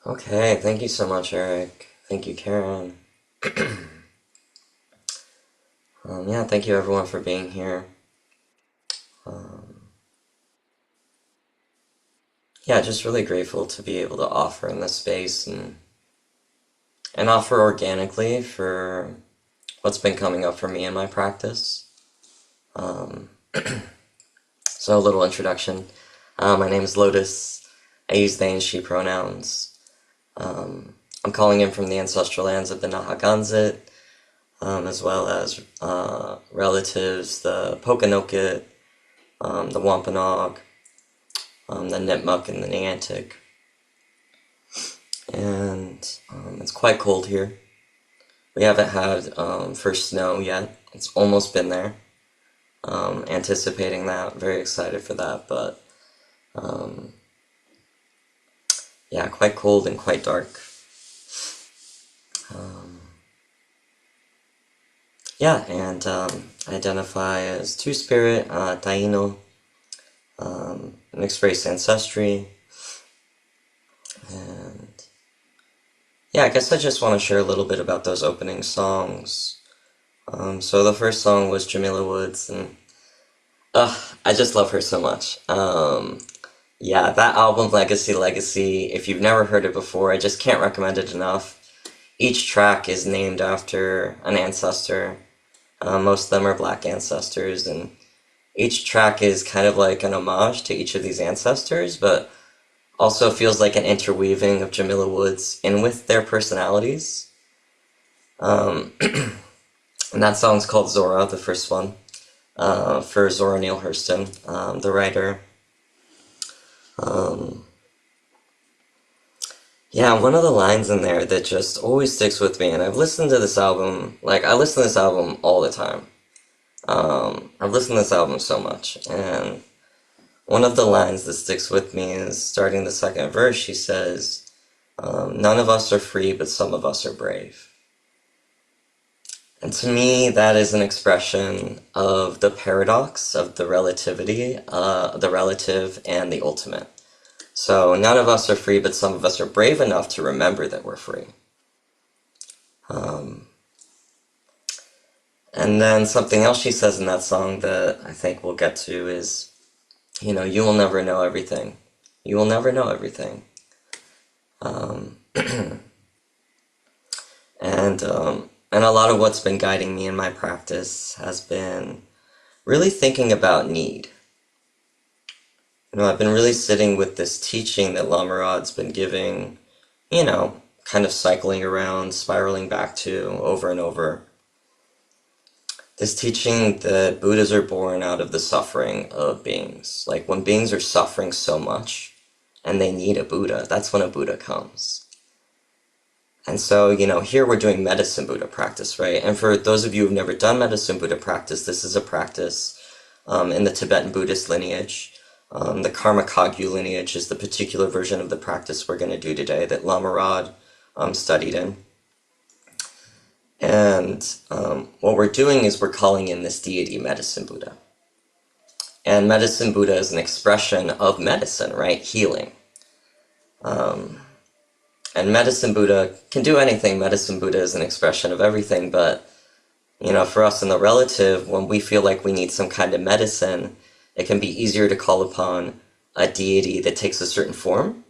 Okay, thank you so much, Eric. Thank you, Karen. Yeah, thank you everyone for being here. Um, yeah, just really grateful to be able to offer in this space and offer organically for what's been coming up for me in my practice. Um, so a little introduction. My name is Lotus. I use they and she pronouns. I'm calling in from the ancestral lands of the Nahaganzit, as well as relatives, the Pokanoket, the Wampanoag, the Nipmuc, and the Niantic. And it's quite cold here. We haven't had first snow yet. It's almost been there. Anticipating that, very excited for that, but um, yeah, quite cold and quite dark. Um, yeah, and I identify as Two-Spirit, Taino, mixed race ancestry, and yeah, I guess I just want to share a little bit about those opening songs. So the first song was Jamila Woods, and I just love her so much. Yeah, that album, Legacy, if you've never heard it before, I just can't recommend it enough. Each track is named after an ancestor. Most of them are black ancestors, and each track is kind of like an homage to each of these ancestors, but also feels like an interweaving of Jamila Woods in with their personalities. Um, and that song's called Zora, the first one, for Zora Neale Hurston, the writer. Um, yeah, one of the lines in there that just always sticks with me, and I've listened to this album, like, I listen to this album all the time. I've listened to this album so much, and one of the lines that sticks with me is starting the second verse. She says, none of us are free, but some of us are brave. And to me, that is an expression of the paradox of the relativity, the relative and the ultimate. So none of us are free, but some of us are brave enough to remember that we're free. Um, and then something else she says in that song that I think we'll get to is, you will never know everything. You will never know everything. Um, and a lot of what's been guiding me in my practice has been really thinking about need. I've been really sitting with this teaching that Lama Rod's been giving, kind of cycling around, spiraling back to over and over. This teaching that Buddhas are born out of the suffering of beings. Like when beings are suffering so much and they need a Buddha, that's when a Buddha comes. And so, here we're doing medicine Buddha practice, right? And for those of you who've never done medicine Buddha practice, this is a practice in the Tibetan Buddhist lineage. The Karma Kagyu lineage is the particular version of the practice we're going to do today that Lama Rod studied in. And what we're doing is we're calling in this deity, Medicine Buddha. And Medicine Buddha is an expression of medicine, right? Healing. And Medicine Buddha can do anything. Medicine Buddha is an expression of everything, but, for us in the relative, when we feel like we need some kind of medicine, it can be easier to call upon a deity that takes a certain form.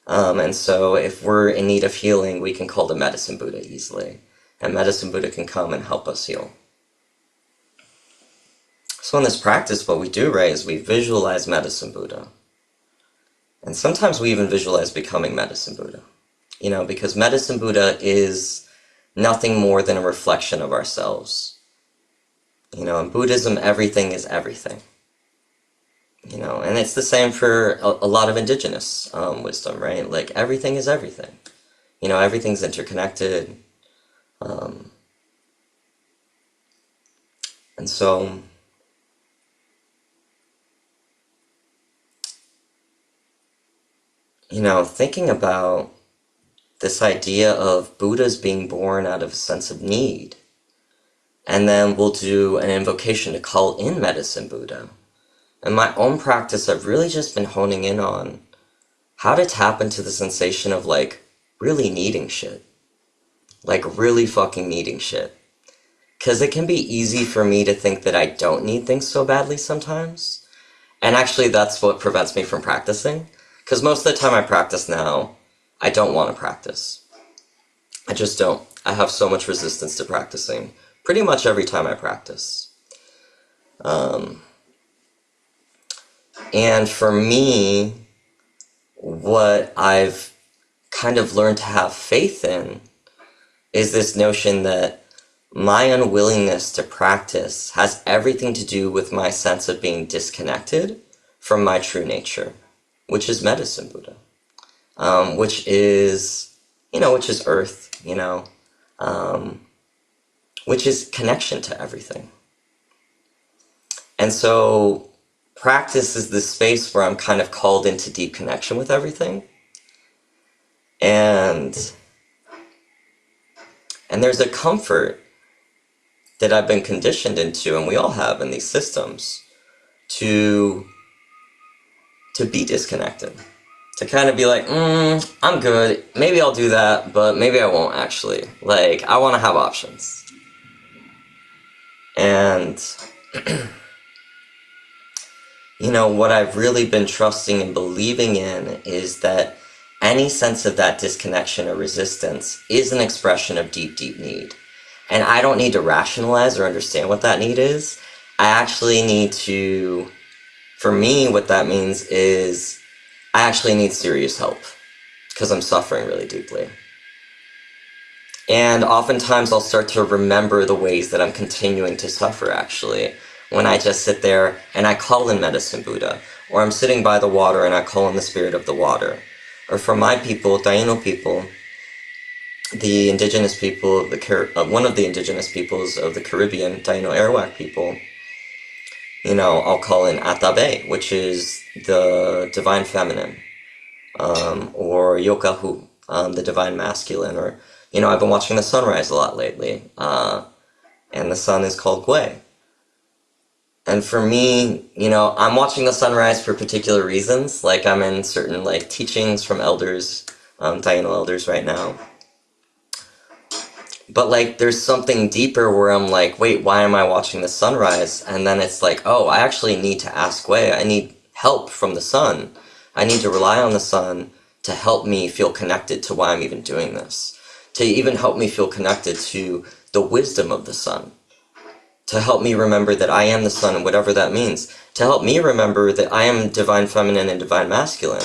And so if we're in need of healing, we can call the Medicine Buddha easily. And Medicine Buddha can come and help us heal. So in this practice, what we do, right, is we visualize Medicine Buddha. And sometimes we even visualize becoming Medicine Buddha. Because Medicine Buddha is nothing more than a reflection of ourselves. In Buddhism, everything is everything. And it's the same for a lot of indigenous wisdom, right? Like, everything is everything. Everything's interconnected. And so, thinking about this idea of Buddhas being born out of a sense of need, and then we'll do an invocation to call in Medicine Buddha. In my own practice, I've really just been honing in on how to tap into the sensation of like really needing shit. Like really fucking needing shit. Because it can be easy for me to think that I don't need things so badly sometimes. And actually, that's what prevents me from practicing. Because most of the time I practice now, I don't want to practice. I just don't. I have so much resistance to practicing pretty much every time I practice. Um, and for me, what I've kind of learned to have faith in is this notion that my unwillingness to practice has everything to do with my sense of being disconnected from my true nature, which is medicine Buddha, which is earth, um, which is connection to everything. And so practice is this space where I'm kind of called into deep connection with everything. And there's a comfort that I've been conditioned into, and we all have in these systems, to be disconnected. To kind of be like, I'm good, maybe I'll do that, but maybe I won't actually. Like, I want to have options. And, what I've really been trusting and believing in is that any sense of that disconnection or resistance is an expression of deep, deep need. And I don't need to rationalize or understand what that need is. I actually need to, for me, what that means is I actually need serious help because I'm suffering really deeply. And oftentimes I'll start to remember the ways that I'm continuing to suffer, actually, when I just sit there and I call in Medicine Buddha, or I'm sitting by the water and I call in the spirit of the water. Or for my people, Taino people, the indigenous people of one of the indigenous peoples of the Caribbean, Taino Arawak people, I'll call in Atabe, which is the divine feminine, or Yokahu, the divine masculine, or, I've been watching the sunrise a lot lately, and the sun is called Gwe. And for me, I'm watching the sunrise for particular reasons, like I'm in certain, like, teachings from elders, Taino elders right now. But, like, there's something deeper where I'm like, wait, why am I watching the sunrise? And then it's like, oh, I actually need to ask Wei. I need help from the sun. I need to rely on the sun to help me feel connected to why I'm even doing this. To even help me feel connected to the wisdom of the sun. To help me remember that I am the sun, and whatever that means. To help me remember that I am divine feminine and divine masculine.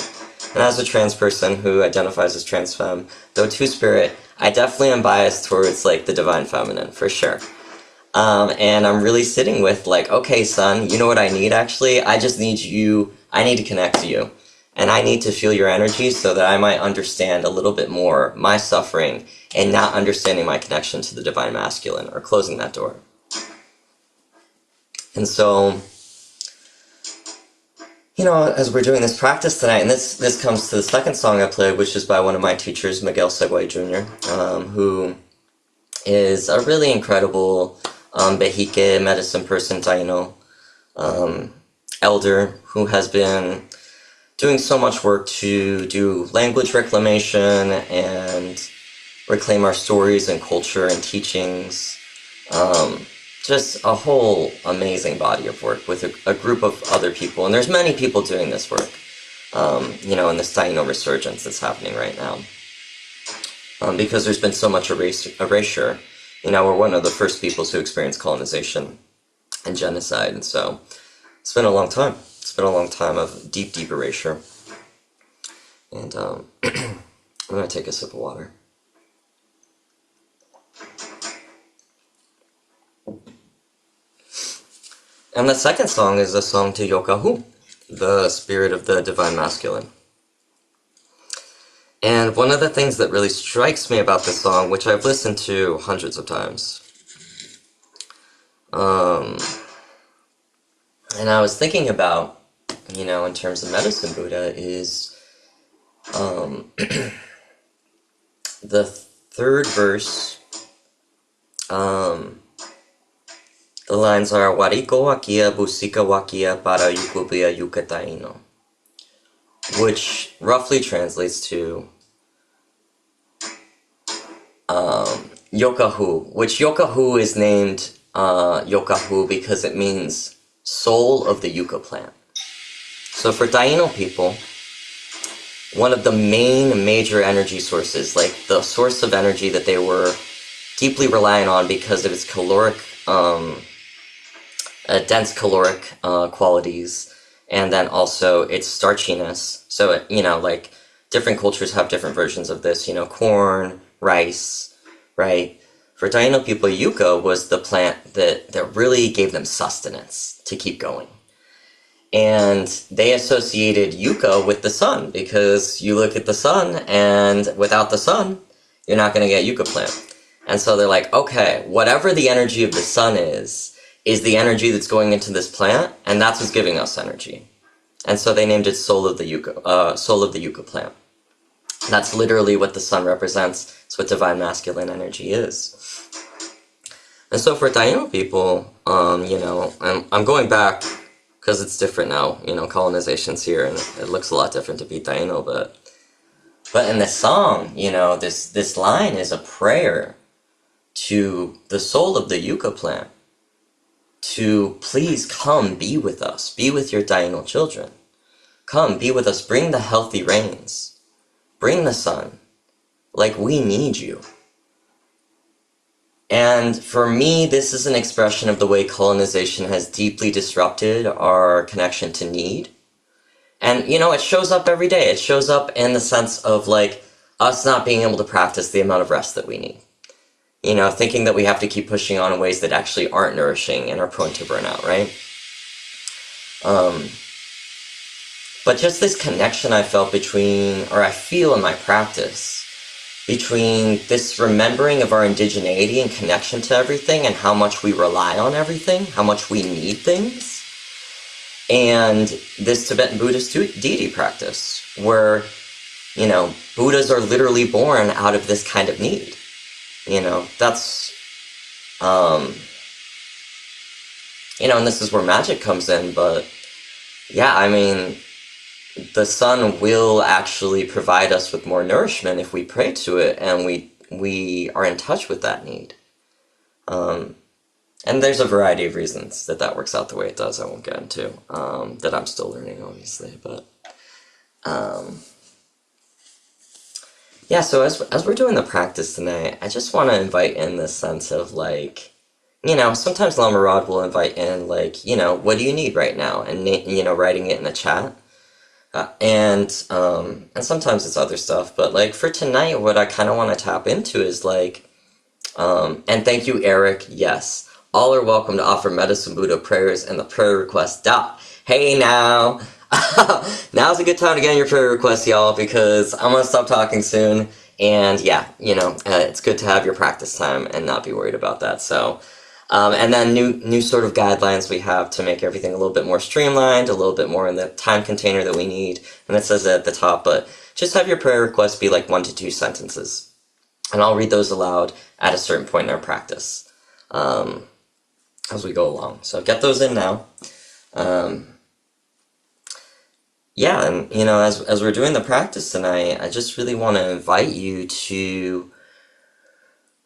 And as a trans person who identifies as trans femme, though two-spirit, I definitely am biased towards, like, the divine feminine, for sure. And I'm really sitting with, like, okay, sun, you know what I need, actually? I just need you, I need to connect to you. And I need to feel your energy so that I might understand a little bit more my suffering and not understanding my connection to the divine masculine, or closing that door. And so, as we're doing this practice tonight, and this comes to the second song I played, which is by one of my teachers, Miguel Segway Jr., who is a really incredible Behike medicine person, Taino, elder, who has been doing so much work to do language reclamation and reclaim our stories and culture and teachings. Just a whole amazing body of work with a group of other people. And there's many people doing this work, in this Taino resurgence that's happening right now. Because there's been so much erasure. We're one of the first peoples who experienced colonization and genocide. And so it's been a long time. It's been a long time of deep, deep erasure. And I'm going to take a sip of water. And the second song is a song to Yokahu, the spirit of the divine masculine. And one of the things that really strikes me about this song, which I've listened to hundreds of times, and I was thinking about, in terms of medicine Buddha, is the third verse. The lines are Wariko wakia busika wakia para yukubia yukataino. which roughly translates to Yokahu, which Yokahu is named Yokahu because it means soul of the yucca plant. So for Taino people, one of the major energy sources, like the source of energy that they were deeply reliant on because of its caloric, dense caloric qualities, and then also its starchiness. So, like different cultures have different versions of this, corn, rice, right? For Taino people, yucca was the plant that really gave them sustenance to keep going. And they associated yucca with the sun because you look at the sun and without the sun, you're not going to get yucca plant. And so they're like, okay, whatever the energy of the sun is the energy that's going into this plant, and that's what's giving us energy. And so they named it soul of the yucca plant. And that's literally what the sun represents. It's what divine masculine energy is. And so for Taino people, I'm going back because it's different now, colonization's here, and it looks a lot different to be Taino, but in this song, this line is a prayer to the soul of the yucca plant to please come be with us, be with your Taino children. Come, be with us, bring the healthy rains, bring the sun, like we need you. And for me, this is an expression of the way colonization has deeply disrupted our connection to need. And, it shows up every day. It shows up in the sense of, like, us not being able to practice the amount of rest that we need. Thinking that we have to keep pushing on in ways that actually aren't nourishing and are prone to burnout, right? But just this connection I felt I feel in my practice, between this remembering of our indigeneity and connection to everything and how much we rely on everything, how much we need things, and this Tibetan Buddhist deity practice where, Buddhas are literally born out of this kind of need. That's, and this is where magic comes in, but yeah, the sun will actually provide us with more nourishment if we pray to it and we are in touch with that need. And there's a variety of reasons that works out the way it does. I won't get into that I'm still learning, obviously, but yeah. So as we're doing the practice tonight, I just want to invite in this sense of like, sometimes Lama Rod will invite in like, what do you need right now, and writing it in the chat. And sometimes it's other stuff, but like for tonight, what I kind of want to tap into is like, and thank you, Eric. Yes, all are welcome to offer Medicine Buddha prayers in the prayer request dot. Hey now, now's a good time to get in your prayer requests, y'all, because I'm gonna stop talking soon. And yeah, it's good to have your practice time and not be worried about that. So. And then new sort of guidelines we have to make everything a little bit more streamlined, a little bit more in the time container that we need. And it says it at the top, but just have your prayer requests be like 1 to 2 sentences. And I'll read those aloud at a certain point in our practice as we go along. So get those in now. Yeah, and as we're doing the practice tonight, I just really want to invite you to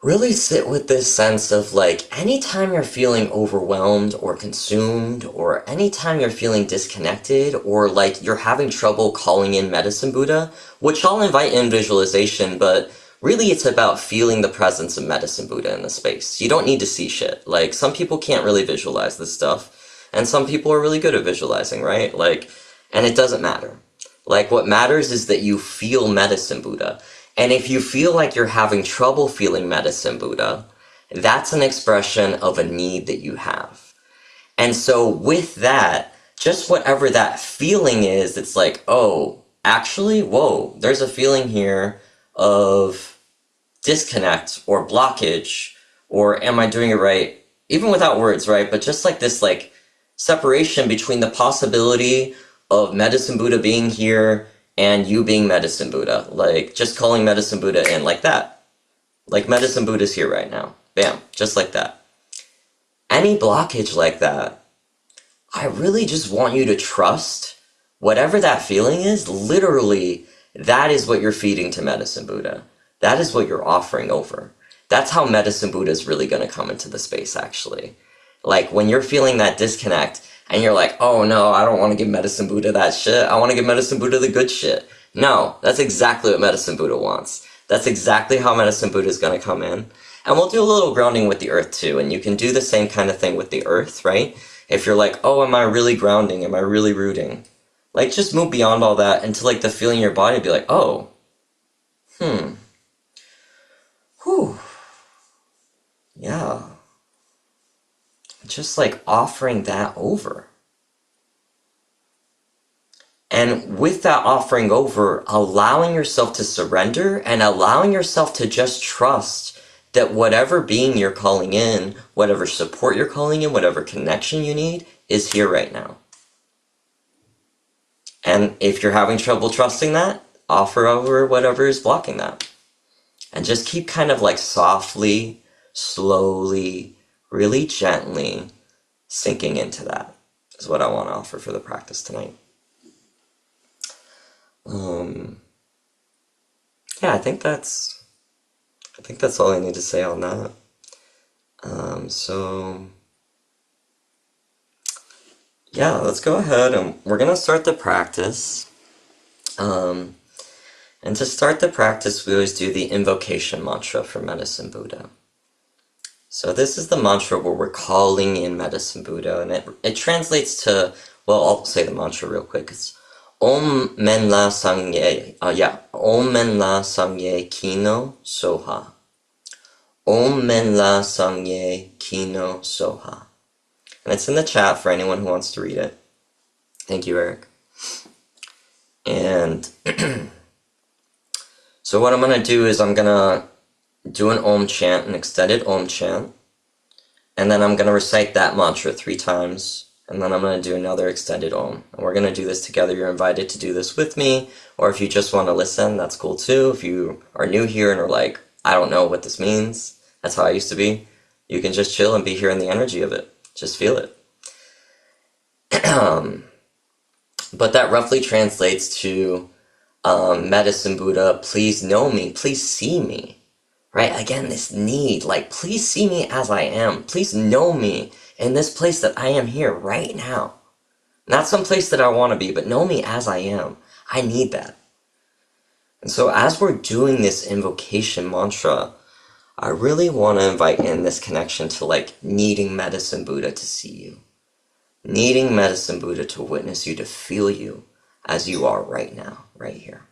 really sit with this sense of like, anytime you're feeling overwhelmed or consumed, or anytime you're feeling disconnected, or like you're having trouble calling in Medicine Buddha, which I'll invite in visualization, but really it's about feeling the presence of Medicine Buddha in the space. You don't need to see shit. Like, some people can't really visualize this stuff, and some people are really good at visualizing, right? Like, and it doesn't matter. Like, what matters is that you feel Medicine Buddha. And if you feel like you're having trouble feeling Medicine Buddha, that's an expression of a need that you have. And so with that, just whatever that feeling is, it's like, oh, actually, whoa, there's a feeling here of disconnect or blockage, or am I doing it right? Even without words, right? But just like this, like, separation between the possibility of Medicine Buddha being here and you being Medicine Buddha. Like, just calling Medicine Buddha in like that. Like, Medicine Buddha's here right now. Bam, just like that. Any blockage like that, I really just want you to trust whatever that feeling is, literally, that is what you're feeding to Medicine Buddha. That is what you're offering over. That's how Medicine Buddha is really going to come into the space, actually. Like, when you're feeling that disconnect, and you're like, oh no, I don't want to give Medicine Buddha that shit. I want to give Medicine Buddha the good shit. No, that's exactly what Medicine Buddha wants. That's exactly how Medicine Buddha is going to come in. And we'll do a little grounding with the earth too, and you can do the same kind of thing with the earth, right? If you're like, oh, am I really grounding? Am I really rooting? Like, just move beyond all that into, like, the feeling in your body and be like, oh, whew, yeah. Just, like, offering that over. And with that offering over, allowing yourself to surrender and allowing yourself to just trust that whatever being you're calling in, whatever support you're calling in, whatever connection you need, is here right now. And if you're having trouble trusting that, offer over whatever is blocking that. And just keep kind of like softly, slowly, really gently sinking into that is what I want to offer for the practice tonight. Yeah, I think that's all I need to say on that. So yeah, let's go ahead and we're gonna start the practice. And to start the practice, we always do the invocation mantra for Medicine Buddha. So this is the mantra where we're calling in Medicine Buddha, and it translates to, well, I'll say the mantra real quick. It's Om Men La Sangye, Om Men La Sangye Kino Soha. Om Men La Sangye Kino Soha. And it's in the chat for anyone who wants to read it. Thank you, Eric. And so what I'm going to do is I'm going to do an Om chant, an extended Om chant, and then I'm going to recite that mantra 3 times, and then I'm going to do another extended Om. And we're going to do this together. You're invited to do this with me, or if you just want to listen, that's cool too. If you are new here and are like, I don't know what this means, that's how I used to be, you can just chill and be here in the energy of it. Just feel it. But that roughly translates to Medicine Buddha, please know me, please see me, right? Again, this need, like, please see me as I am. Please know me in this place that I am here right now. Not some place that I want to be, but know me as I am. I need that. And so as we're doing this invocation mantra, I really want to invite in this connection to, like, needing Medicine Buddha to see you. Needing Medicine Buddha to witness you, to feel you as you are right now, right here.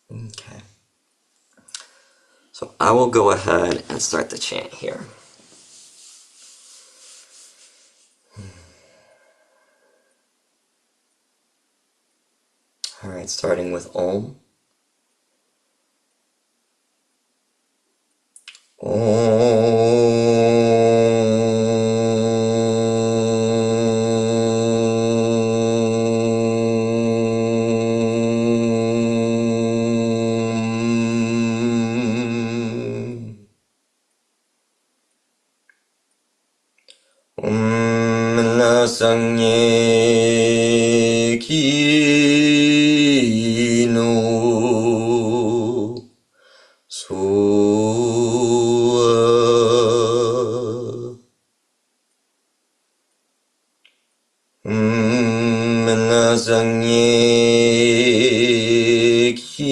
Okay. So I will go ahead and start the chant here. Alright, starting with Om. Sangye Kino Soa Sangye Kino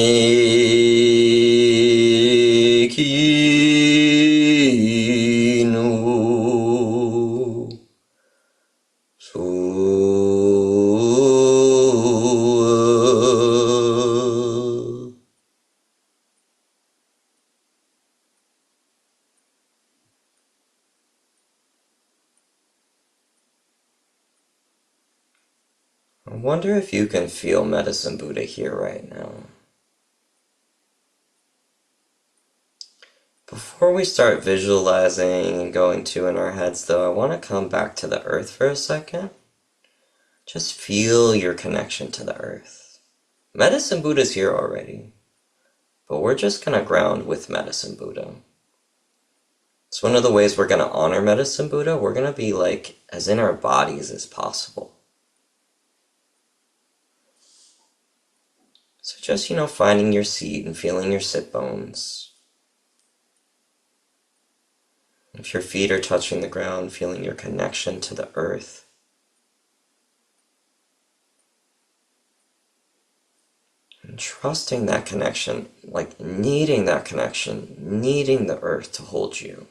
Sangye Kino Soa. I wonder if you can feel Medicine Buddha here right now. Before we start visualizing and going to in our heads, though, I want to come back to the earth for a second. Just feel your connection to the earth. Medicine Buddha's here already, but we're just going to ground with Medicine Buddha. It's one of the ways we're going to honor Medicine Buddha. We're going to be like as in our bodies as possible. So just, finding your seat and feeling your sit bones. If your feet are touching the ground, feeling your connection to the earth. And trusting that connection, like needing that connection, needing the earth to hold you.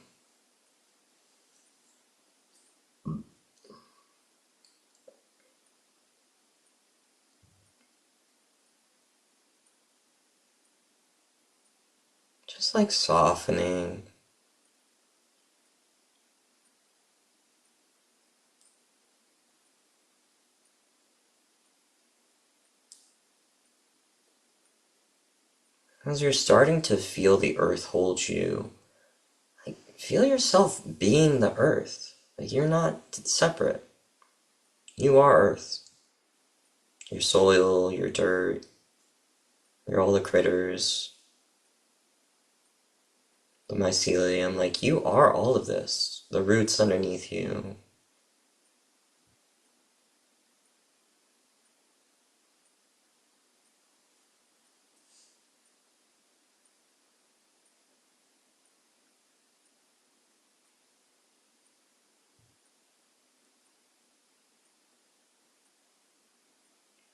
Just like softening. As you're starting to feel the earth hold you, like feel yourself being the earth. Like you're not separate. You are earth. Your soil, your dirt, you're all the critters, the mycelium, like you are all of this. The roots underneath you.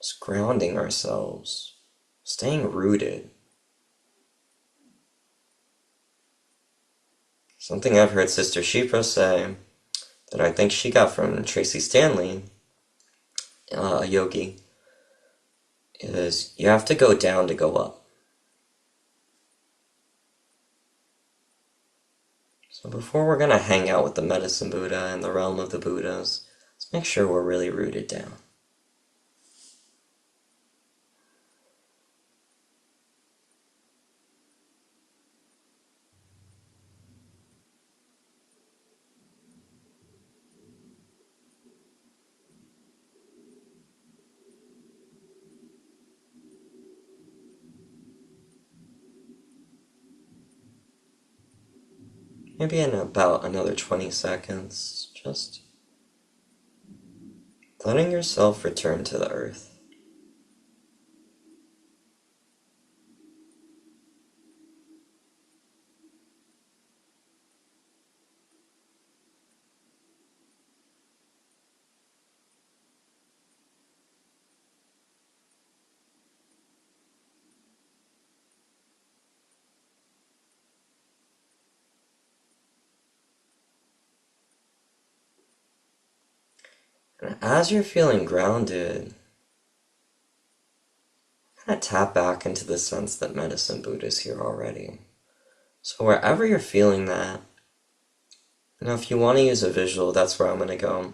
Just grounding ourselves, staying rooted. Something I've heard Sister Shipra say that I think she got from Tracy Stanley, a yogi, is you have to go down to go up. So before we're going to hang out with the Medicine Buddha and the realm of the Buddhas, let's make sure we're really rooted down. Maybe in about another 20 seconds, just letting yourself return to the earth. And as you're feeling grounded, kind of tap back into the sense that Medicine Buddha is here already. So wherever you're feeling that, if you want to use a visual, that's where I'm going to go.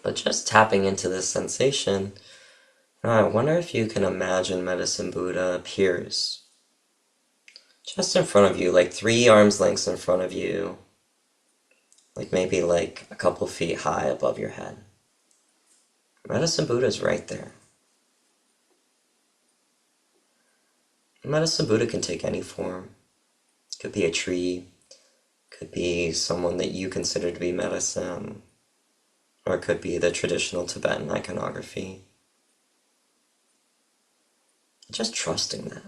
But just tapping into this sensation, I wonder if you can imagine Medicine Buddha appears just in front of you, like 3 arms lengths in front of you, like maybe like a couple feet high above your head. Medicine Buddha's right there. Medicine Buddha can take any form. Could be a tree, could be someone that you consider to be medicine, or it could be the traditional Tibetan iconography. Just trusting that.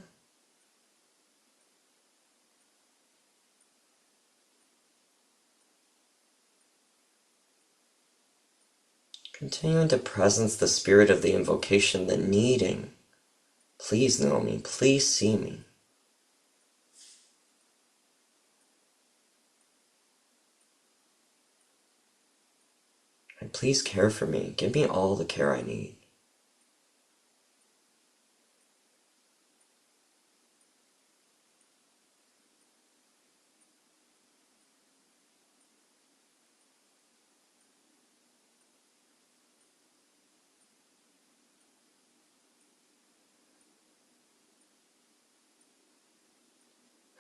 Continuing to presence the spirit of the invocation, the needing. Please know me, please see me. And please care for me, give me all the care I need.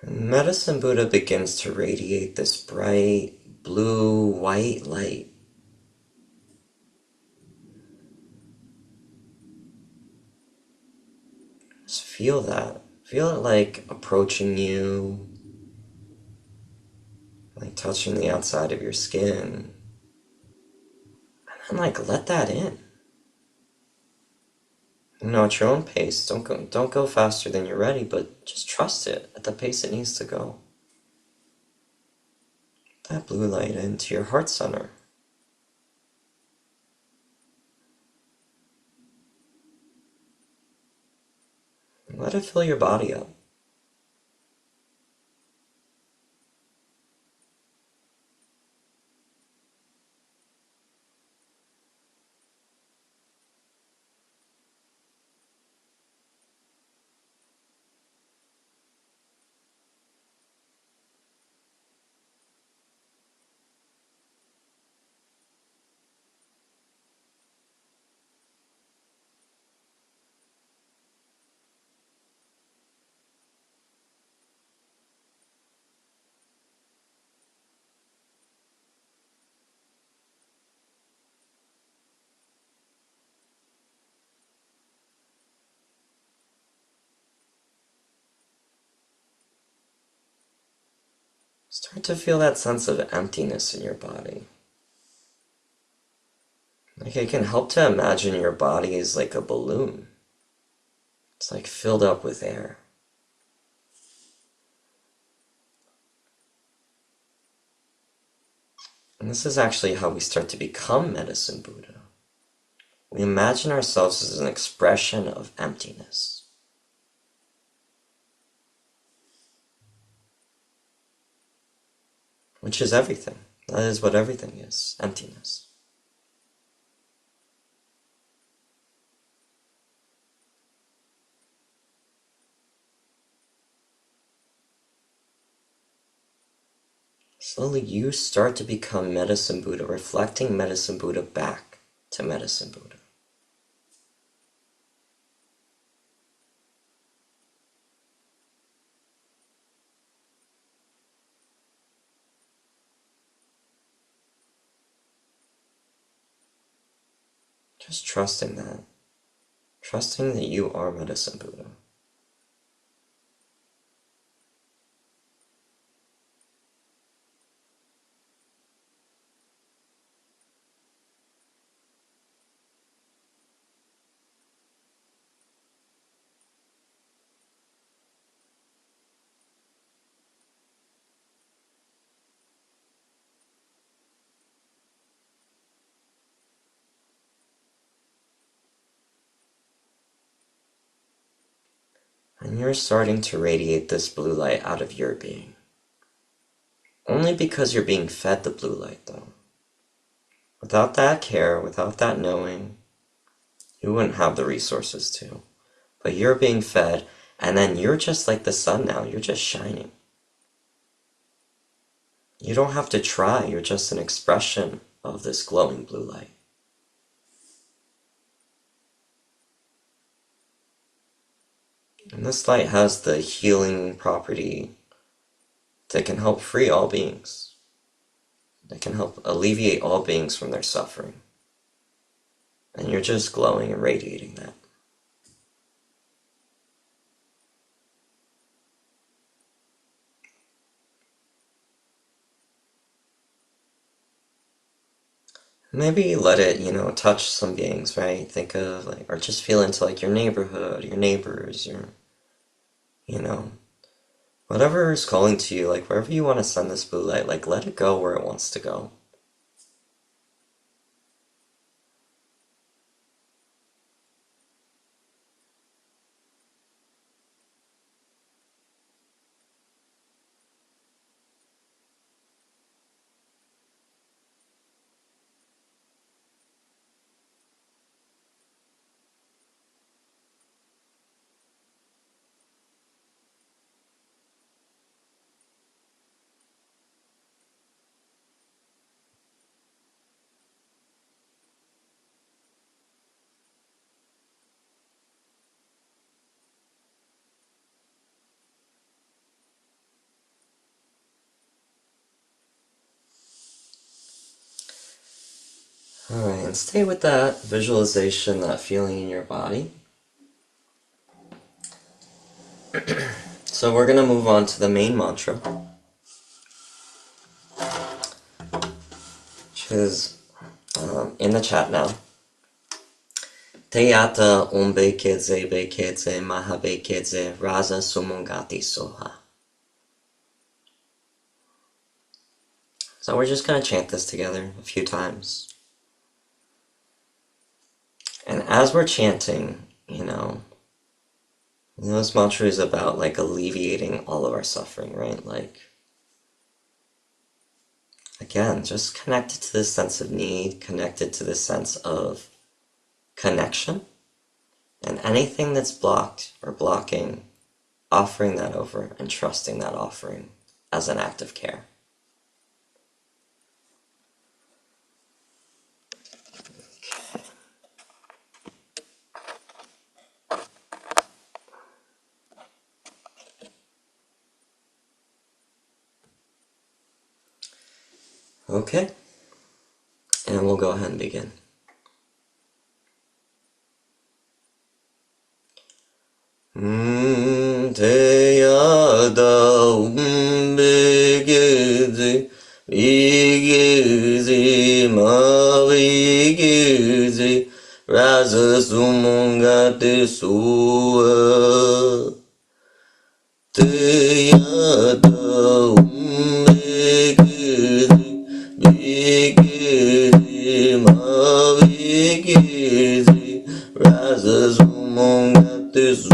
And Medicine Buddha begins to radiate this bright blue-white light. Just feel that. Feel it like approaching you, like touching the outside of your skin. And like let that in. At your own pace. Don't go faster than you're ready, but just trust it at the pace it needs to go. That blue light into your heart center. Let it fill your body up. Start to feel that sense of emptiness in your body. Like it can help to imagine your body is like a balloon. It's like filled up with air. And this is actually how we start to become Medicine Buddha. We imagine ourselves as an expression of emptiness. Which is everything. That is what everything is, emptiness. Slowly you start to become Medicine Buddha, reflecting Medicine Buddha back to Medicine Buddha. Just trusting that. Trusting that you are Medicine Buddha. And you're starting to radiate this blue light out of your being. Only because you're being fed the blue light, though. Without that care, without that knowing, you wouldn't have the resources to. But you're being fed, and then you're just like the sun now. You're just shining. You don't have to try. You're just an expression of this glowing blue light. And this light has the healing property that can help free all beings. That can help alleviate all beings from their suffering. And you're just glowing and radiating that. Maybe let it, touch some beings, right? Think of, like, or just feel into, like, your neighborhood, your neighbors, you know, whatever is calling to you, like, wherever you want to send this blue light, like, let it go where it wants to go. Alright, and stay with that visualization, that feeling in your body. So we're gonna move on to the main mantra, which is in the chat now. Teyata ombe kedze mahabe kedze raza sumongati soha. So we're just gonna chant this together a few times. And as we're chanting, this mantra is about like alleviating all of our suffering, right? Like, again, just connected to this sense of need, connected to this sense of connection, and anything that's blocked or blocking, offering that over and trusting that offering as an act of care. Okay, and we'll go ahead and begin. Teyada umbegeze vigeze mavigeze raza sumongate sua. Teyada umbegeze vigeze mavigeze raza sumongate sua.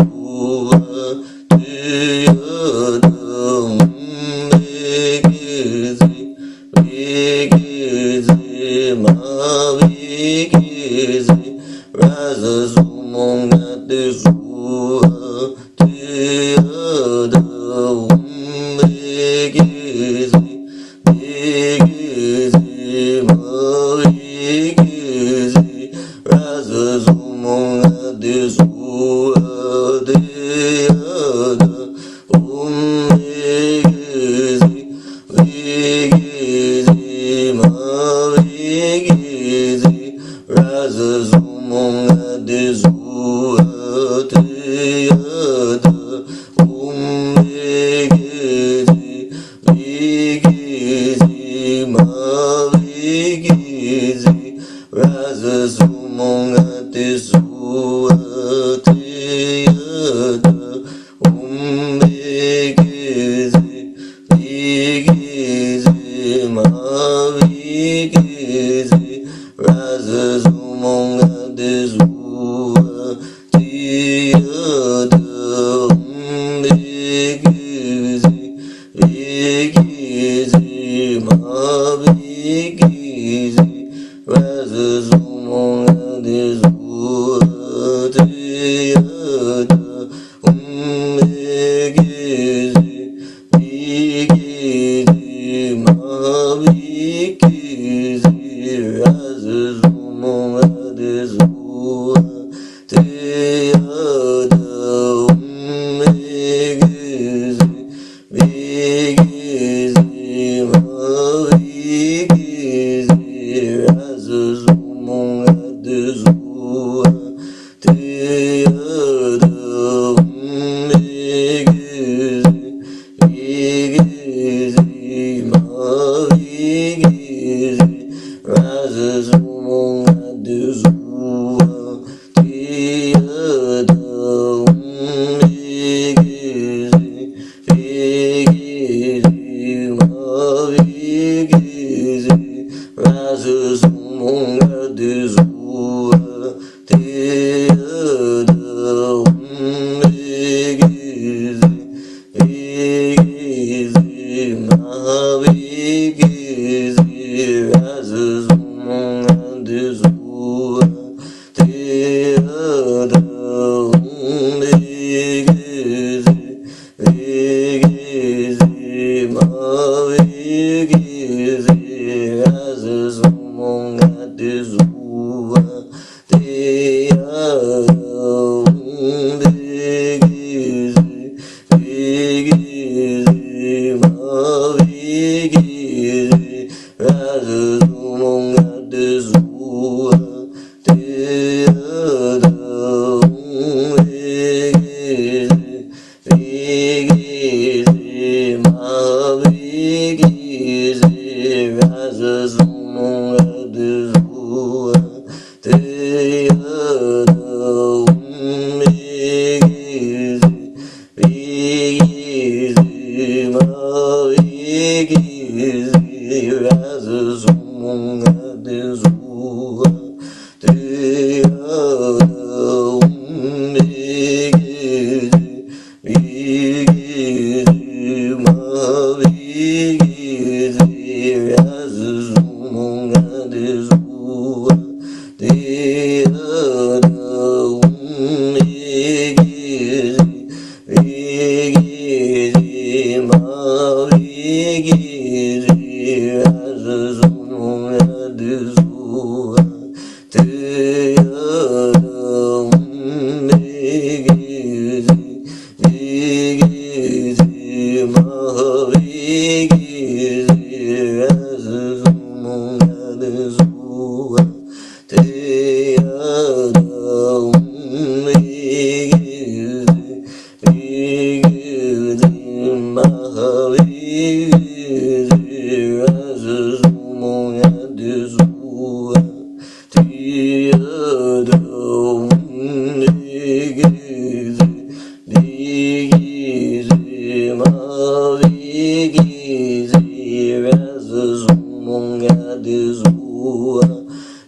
big easy, my big easy, as monga dizua,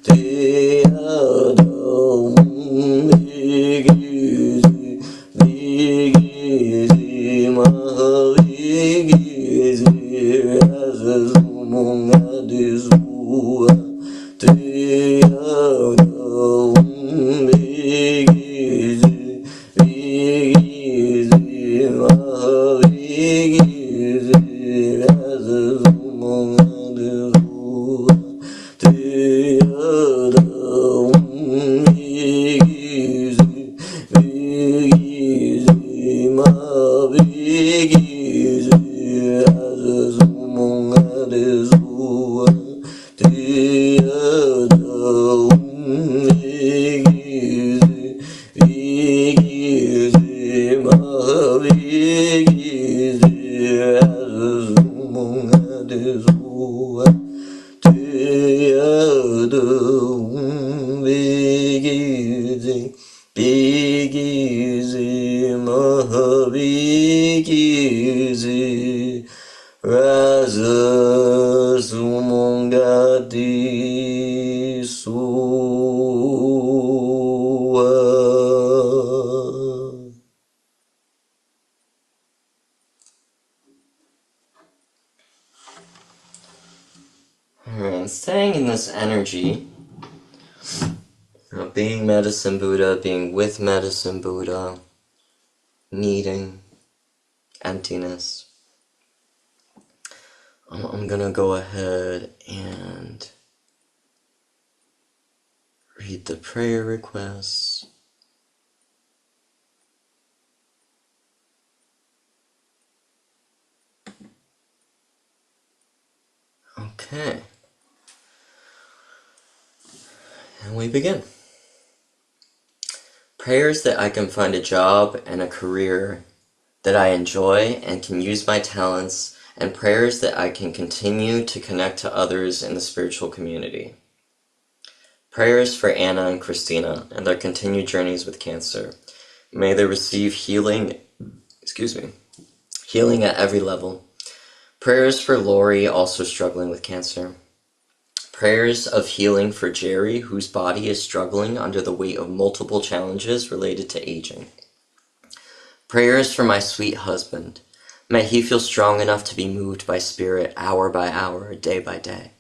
te adom, big easy, my big easy, as monga dizua, te adom, big easy, my big easy, as monga dizua, te adom, big easy, my big easy, as monga dizua, te adom, big easy, my big easy, as monga dizua, te adom, big easy, my big easy, rasa sumonga di sua. Alright, staying in this energy, being Medicine Buddha, being with Medicine Buddha, needing emptiness. I'm gonna go ahead and read the prayer requests. Okay. And we begin. Prayers that I can find a job and a career that I enjoy and can use my talents, and prayers that I can continue to connect to others in the spiritual community. Prayers for Anna and Christina and their continued journeys with cancer. May they receive healing at every level. Prayers for Lori, also struggling with cancer. Prayers of healing for Jerry, whose body is struggling under the weight of multiple challenges related to aging. Prayers for my sweet husband. May he feel strong enough to be moved by spirit hour by hour, day by day.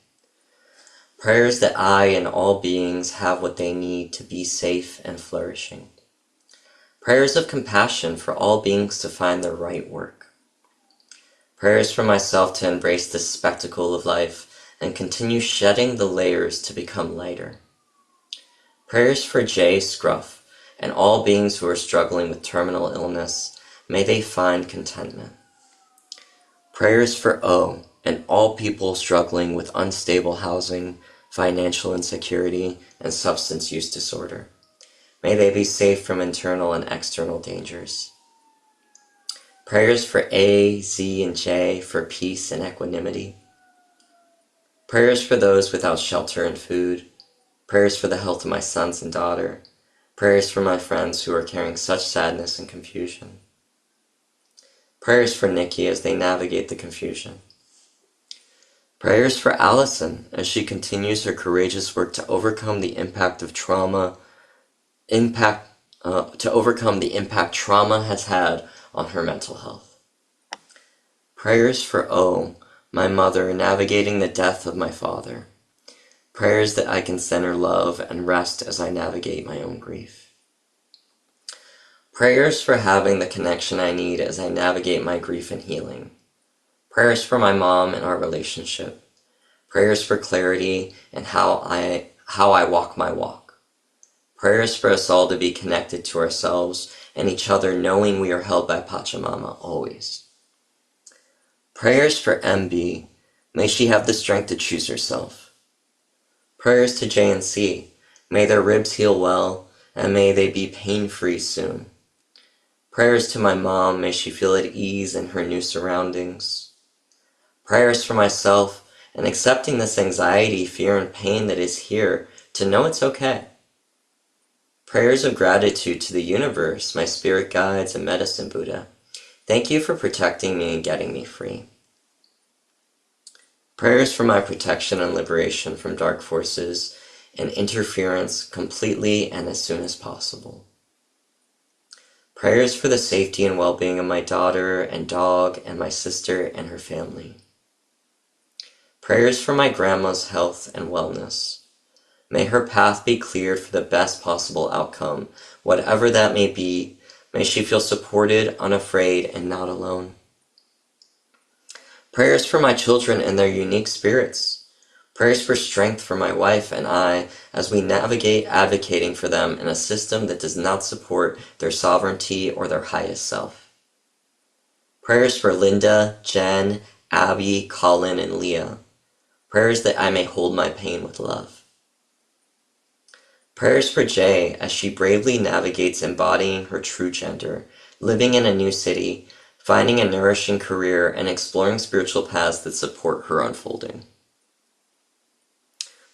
Prayers that I and all beings have what they need to be safe and flourishing. Prayers of compassion for all beings to find their right work. Prayers for myself to embrace this spectacle of life and continue shedding the layers to become lighter. Prayers for Jay Scruff and all beings who are struggling with terminal illness. May they find contentment. Prayers for O and all people struggling with unstable housing, financial insecurity, and substance use disorder. May they be safe from internal and external dangers. Prayers for A, Z, and J for peace and equanimity. Prayers for those without shelter and food. Prayers for the health of my sons and daughter. Prayers for my friends who are carrying such sadness and confusion. Prayers for Nikki as they navigate the confusion. Prayers for Allison as she continues her courageous work to overcome the impact trauma has had on her mental health. Prayers for O, my mother, navigating the death of my father. Prayers that I can center love and rest as I navigate my own grief. Prayers for having the connection I need as I navigate my grief and healing. Prayers for my mom and our relationship. Prayers for clarity and how I walk my walk. Prayers for us all to be connected to ourselves and each other, knowing we are held by Pachamama always. Prayers for MB. May she have the strength to choose herself. Prayers to J and C. May their ribs heal well, and may they be pain-free soon. Prayers to my mom. May she feel at ease in her new surroundings. Prayers for myself, and accepting this anxiety, fear, and pain that is here, to know it's okay. Prayers of gratitude to the universe, my spirit guides, and medicine Buddha. Thank you for protecting me and getting me free. Prayers for my protection and liberation from dark forces and interference completely and as soon as possible. Prayers for the safety and well-being of my daughter and dog and my sister and her family. Prayers for my grandma's health and wellness. May her path be cleared for the best possible outcome, whatever that may be. May she feel supported, unafraid, and not alone. Prayers for my children and their unique spirits. Prayers for strength for my wife and I as we navigate advocating for them in a system that does not support their sovereignty or their highest self. Prayers for Linda, Jen, Abby, Colin, and Leah. Prayers that I may hold my pain with love. Prayers for Jay as she bravely navigates embodying her true gender, living in a new city, finding a nourishing career, and exploring spiritual paths that support her unfolding.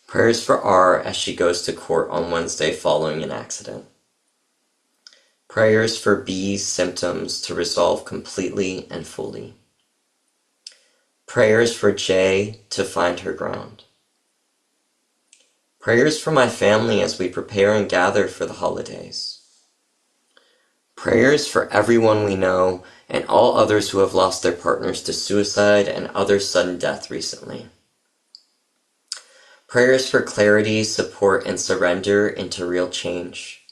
Prayers for R as she goes to court on Wednesday following an accident. Prayers for B's symptoms to resolve completely and fully. Prayers for J to find her ground. Prayers for my family as we prepare and gather for the holidays. Prayers for everyone we know and all others who have lost their partners to suicide and other sudden death recently. Prayers for clarity, support, and surrender into real change.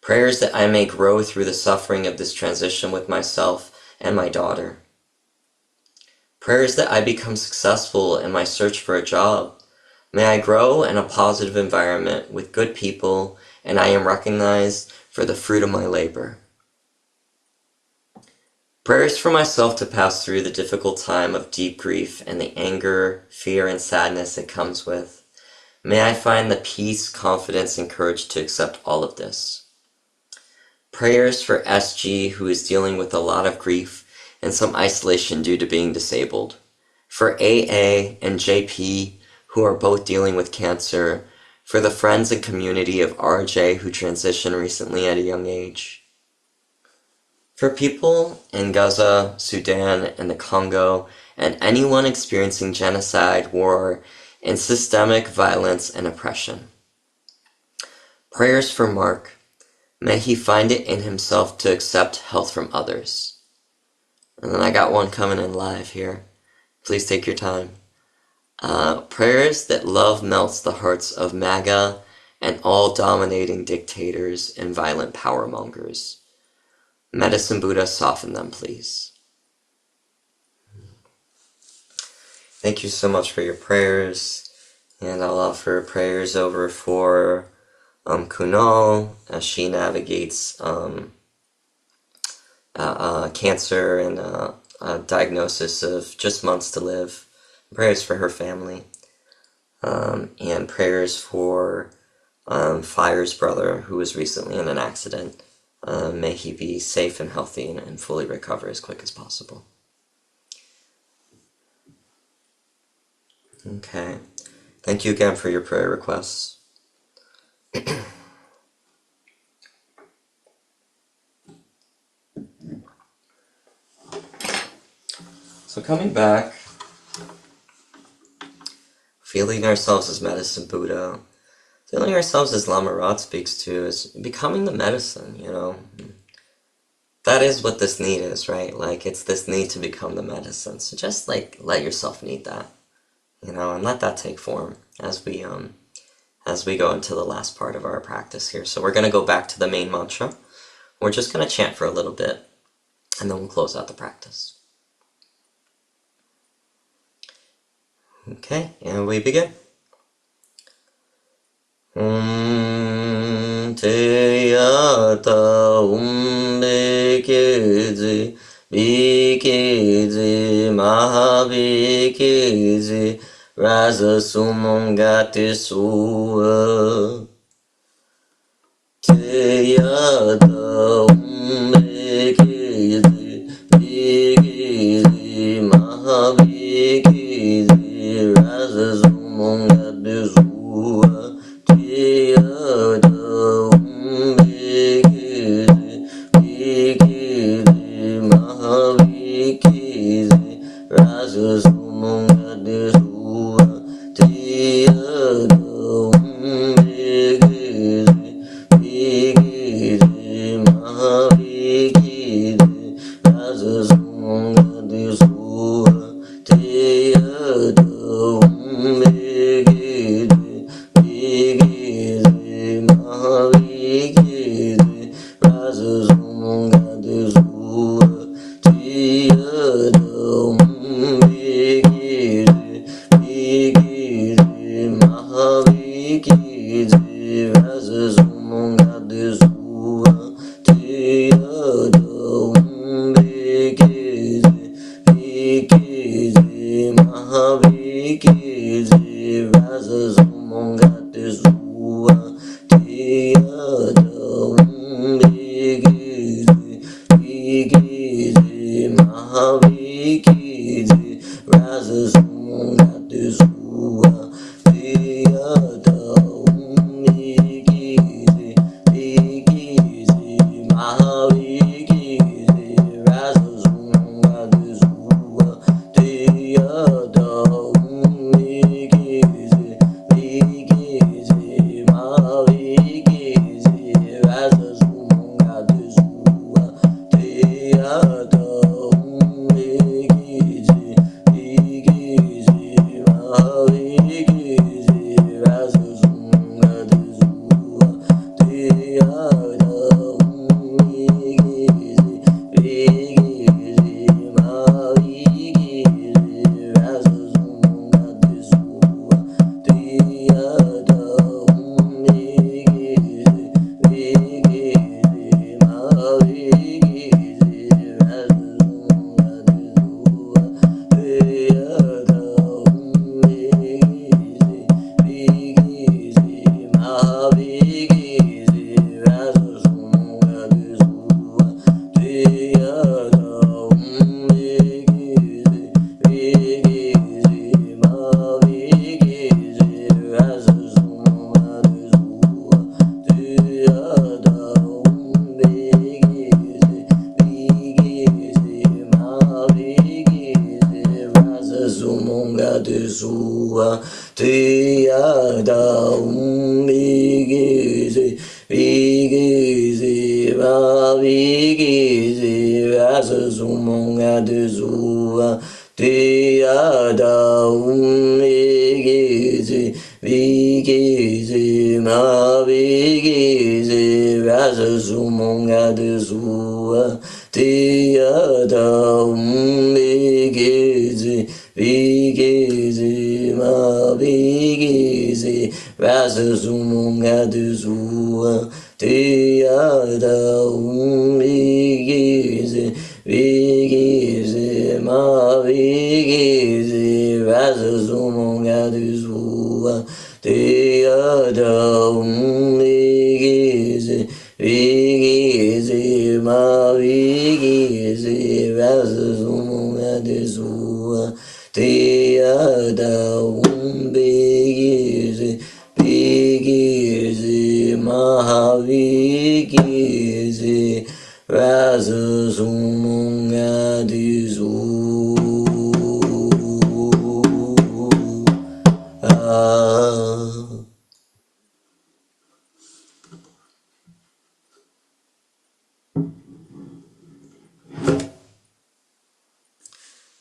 Prayers that I may grow through the suffering of this transition with myself and my daughter. Prayers that I become successful in my search for a job. May I grow in a positive environment with good people, and I am recognized for the fruit of my labor. Prayers for myself to pass through the difficult time of deep grief and the anger, fear, and sadness it comes with. May I find the peace, confidence, and courage to accept all of this. Prayers for SG, who is dealing with a lot of grief and some isolation due to being disabled. For AA and JP, who are both dealing with cancer, for the friends and community of RJ who transitioned recently at a young age, for people in Gaza, Sudan, and the Congo, and anyone experiencing genocide, war, and systemic violence and oppression. Prayers for Mark. May he find it in himself to accept health from others. And then I got one coming in live here. Please take your time. Prayers that love melts the hearts of MAGA and all dominating dictators and violent power mongers. Medicine Buddha, soften them, please. Thank you so much for your prayers, and I'll offer prayers over for Kunal as she navigates cancer and a diagnosis of just months to live. Prayers for her family, and prayers for Fire's brother, who was recently in an accident. May he be safe and healthy and fully recover as quick as possible. Okay. Thank you again for your prayer requests. So coming back, feeling ourselves as medicine Buddha, feeling ourselves as Lama Rod speaks to, is becoming the medicine, you know. That is what this need is, right? Like, it's this need to become the medicine. So just, like, let yourself need that, you know, and let that take form as we go into the last part of our practice here. So we're going to go back to the main mantra. We're just going to chant for a little bit, and then we'll close out the practice. Okay, and we begin. Te yata bekezi, bekezi, maha bekezi, rasa sumangati suwa. Te yata bekezi, bekezi, maha bekezi, rasa sumangati suwa. Te yata Rasa Sumunga Desua Tiada Umbigizi Bigizi Mahabigizi Rasa Sumunga Desua Tiada Umbigizi Bigizi Mahabigizi Rasa Sumunga Desua Tiada Umbigizi Bigizi Mahabigizi Rasa Sumunga Desua Tiada Umbigizi Bigizi Mahabigizi Rasa Sumunga Desua Tiada Umbigizi Bigizi Mahabigizi Rasa Sumunga Desua Tiada Umbigizi Bigizi Mahabigizi Rasa Sumunga Desua Tiada Umbigizi Bigizi Mahabigizi Rasa Sumunga Desua Tiada Umbigizi Bigizi Mahabigizi Rasa Sumunga Desua Tiada Umbigizi Bigizi Mahabigizi Rasa Sumunga Desua Tiada Umbigizi Bigizi Mahabigizi Rasa Sumunga Desua Tiada Umbigizi Bigizi Mahabigizi Rasa Sumunga Desua Tiada Umbigizi Bigizi Mahabigizi Rasa Sumunga Desua Tiada Umbigizi Bigizi Mahabigizi Rasa Sumunga Desua Tiada Umbigizi Bigizi Mahabigizi Rasa Sumunga Desua Tiada Umbigizi Bigizi Mahabigizi Rasa Sumunga Desua Tiada Umbigizi Bigizi Mahabigizi Rasa Sumunga Desua Tiada Umbigizi Bigizi Mahabigizi Rasa Sumunga Desua Tiada Umbigizi Bigizi Mahabigizi Rasa Sumunga Desua Tiada Umbigizi Bigizi Mahabigizi Rasa Sumunga Desua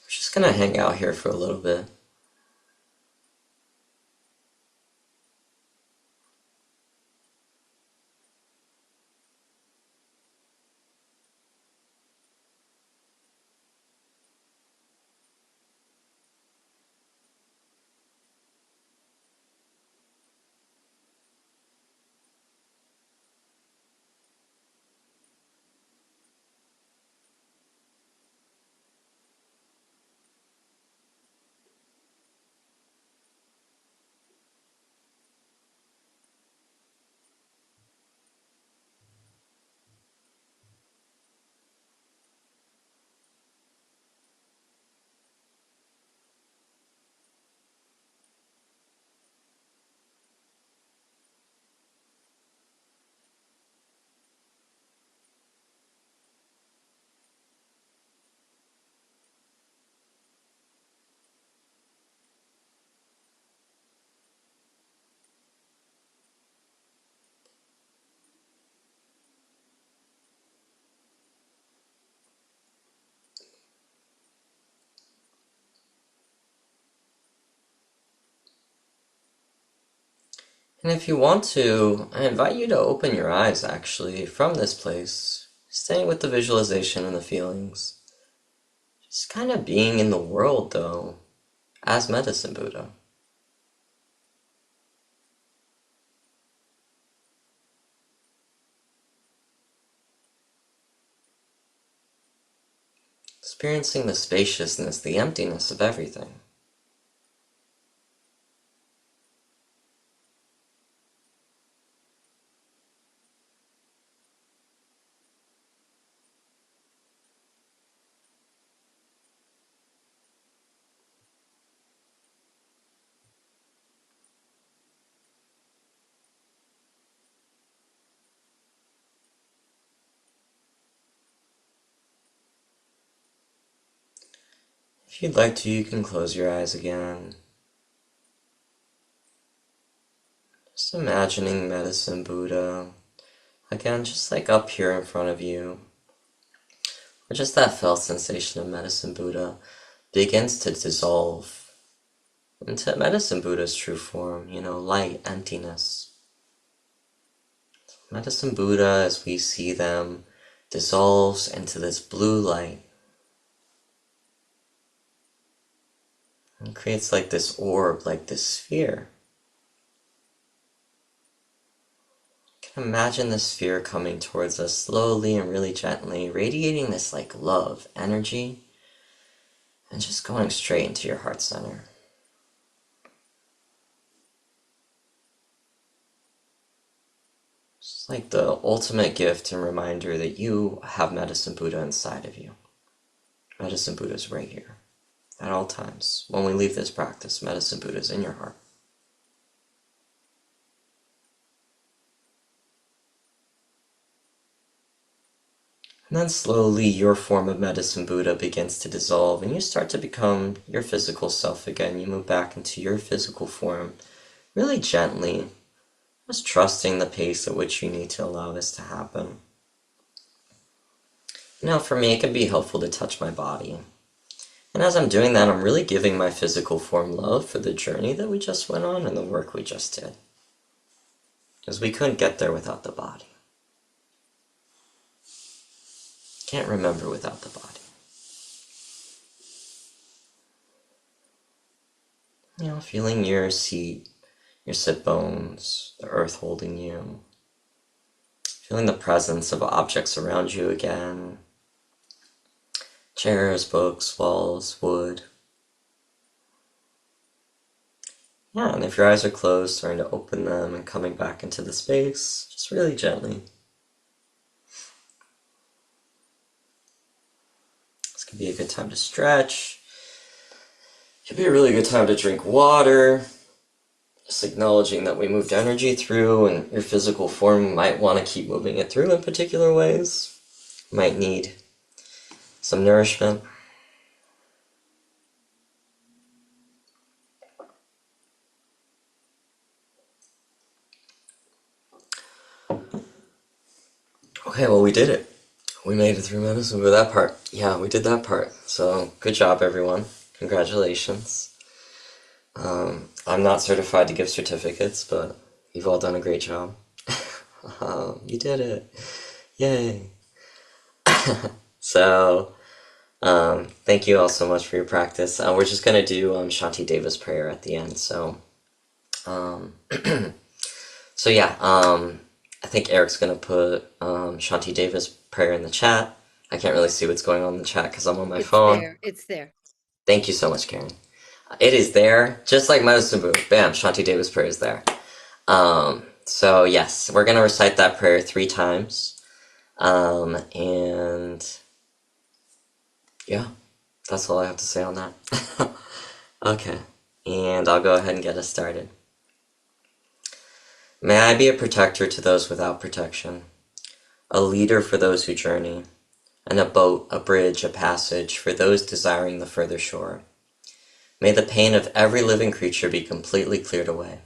Just gonna hang out here for a little bit. And if you want to, I invite you to open your eyes actually from this place, staying with the visualization and the feelings. Just kind of being in the world though, as Medicine Buddha. Experiencing the spaciousness, the emptiness of everything. If you'd like to, you can close your eyes again. Just imagining Medicine Buddha, again, just like up here in front of you, or just that felt sensation of Medicine Buddha begins to dissolve into Medicine Buddha's true form, light, emptiness. Medicine Buddha, as we see them, dissolves into this blue light and creates like this orb, like this sphere. You can imagine the sphere coming towards us slowly and really gently, radiating this like love, energy, and just going straight into your heart center. It's like the ultimate gift and reminder that you have Medicine Buddha inside of you. Medicine Buddha is right here. At all times. When we leave this practice, Medicine Buddha is in your heart. And then slowly your form of Medicine Buddha begins to dissolve and you start to become your physical self again. You move back into your physical form really gently, just trusting the pace at which you need to allow this to happen. For me, it can be helpful to touch my body. And as I'm doing that, I'm really giving my physical form love for the journey that we just went on and the work we just did. Because we couldn't get there without the body. Can't remember without the body. Feeling your seat, your sit bones, the earth holding you. Feeling the presence of objects around you again. Chairs, books, walls, wood. And if your eyes are closed, starting to open them and coming back into the space, just really gently. This could be a good time to stretch. It could be a really good time to drink water. Just acknowledging that we moved energy through and your physical form might want to keep moving it through in particular ways. Might need some nourishment. Okay, well, we did it. We made it through medicine with that part. Yeah, we did that part. So, good job, everyone. Congratulations. I'm not certified to give certificates, but you've all done a great job. You did it. Yay. So, thank you all so much for your practice. We're just going to do Shanti Deva's prayer at the end. So, I think Eric's going to put Shanti Deva's prayer in the chat. I can't really see what's going on in the chat because I'm on my phone. It's there. Thank you so much, Karen. It is there, just like Medicine Buddha. Bam, Shanti Deva's prayer is there. So yes, we're going to recite that prayer 3 times. And yeah, that's all I have to say on that. Okay, and I'll go ahead and get us started. May I be a protector to those without protection, a leader for those who journey, and a boat, a bridge, a passage for those desiring the further shore. May the pain of every living creature be completely cleared away.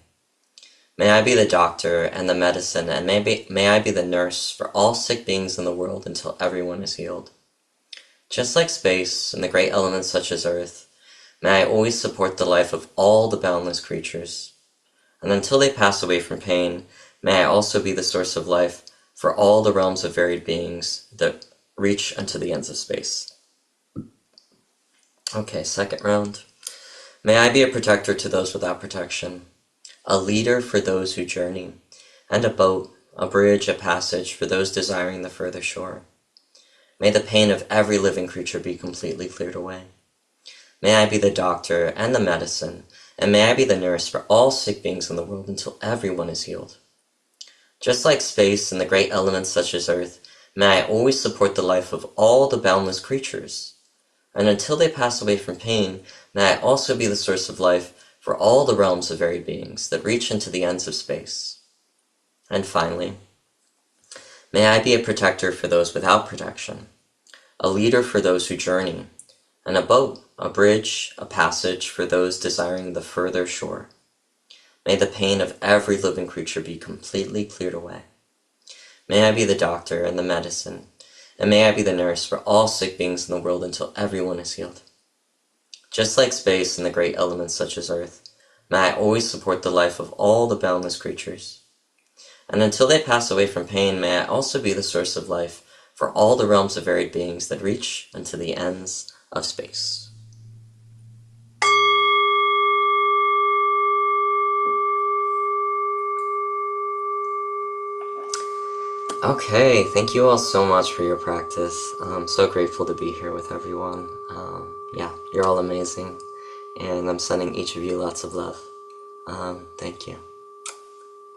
May I be the doctor and the medicine, and may I be the nurse for all sick beings in the world until everyone is healed. Just like space and the great elements such as earth, may I always support the life of all the boundless creatures. and until they pass away from pain, may I also be the source of life for all the realms of varied beings that reach unto the ends of space. Okay, second round. May I be a protector to those without protection, a leader for those who journey, and a boat, a bridge, a passage for those desiring the further shore. May the pain of every living creature be completely cleared away. May I be the doctor and the medicine, and may I be the nurse for all sick beings in the world until everyone is healed. Just like space and the great elements such as earth, may I always support the life of all the boundless creatures. And until they pass away from pain, may I also be the source of life for all the realms of varied beings that reach into the ends of space. And finally, may I be a protector for those without protection, a leader for those who journey, and a boat, a bridge, a passage for those desiring the further shore. May the pain of every living creature be completely cleared away. May I be the doctor and the medicine, and may I be the nurse for all sick beings in the world until everyone is healed. Just like space and the great elements such as earth, may I always support the life of all the boundless creatures. And until they pass away from pain, may I also be the source of life for all the realms of varied beings that reach unto the ends of space. Okay, thank you all so much for your practice. I'm so grateful to be here with everyone. Yeah, you're all amazing, and I'm sending each of you lots of love. Thank you.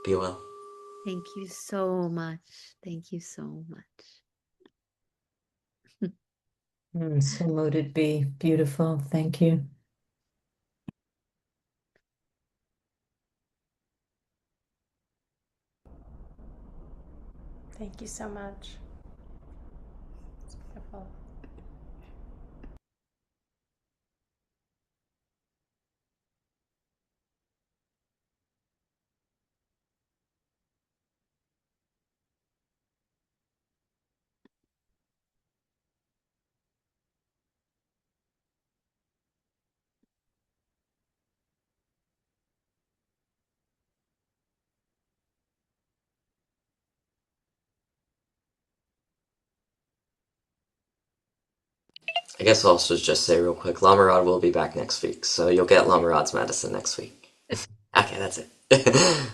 Be well. Thank you so much. Thank you so much. So mote it be. Beautiful. Thank you. Thank you so much. It's beautiful. I guess I'll also just say real quick, Lama Rod will be back next week, so you'll get Lama Rod's medicine next week. Okay, that's it.